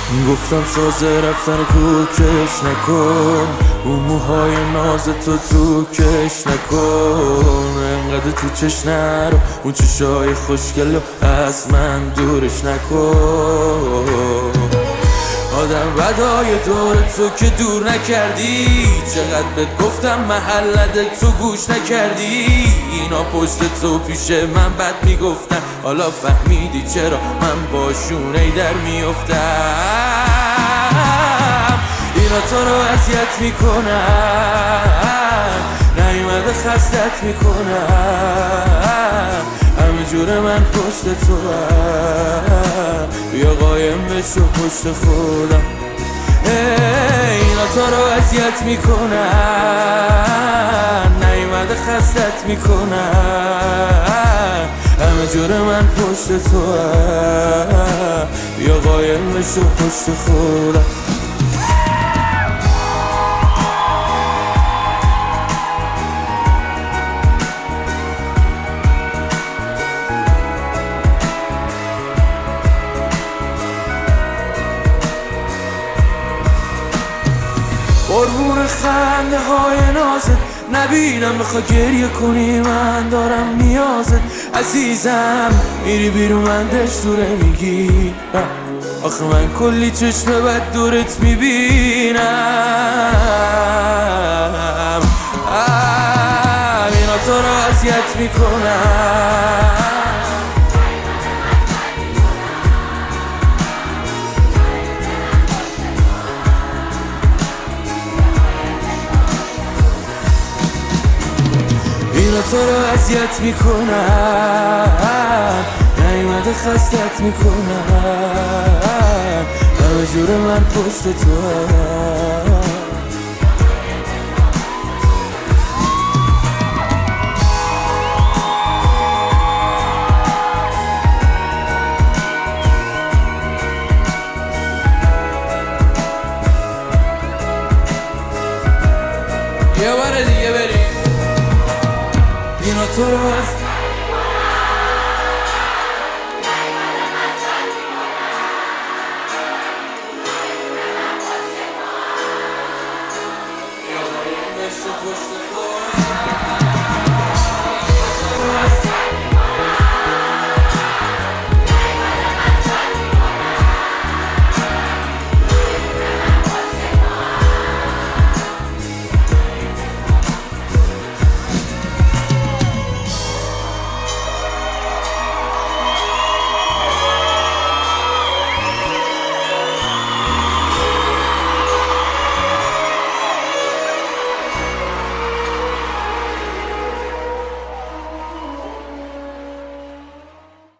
گفتم سازه رفتن کوکش نکن، اون موهای ناز تو کش نکن، انقدر تو چش نرو، اون چشای خوشگل از من دورش نکن. آدم بدای دور تو که دور نکردی، چقدر بهت گفتم محلت تو گوش نکردی. اینا پشت تو پیش من بد میگفتن، حالا فهمیدی چرا من باشون ای در میافتم. اینا تو رو اذیت میکنن، نیومده خستت میکنن، همه جور من پشت تو هم، بیا قایم بشو پشت خودم. اینا تو رو اذیت میکنن، نیومده خستت میکنن، همه جور من پشت تو هم، بیا قایم بشو پشت خودم. قربون خنده های نازت نبینم، بخوا گریه کنی من دارم نیازت. عزیزم میری بیرون من دشتوره میگی، آخه من کلی چشم بد دورت میبینم. اینا تو رو اذیت میکنم، اینا تو رو اذیت میکنن، نیومده خستت میکنن، همه جور من پشت تو هم. یه بار دیگه بریم. اینا تو رو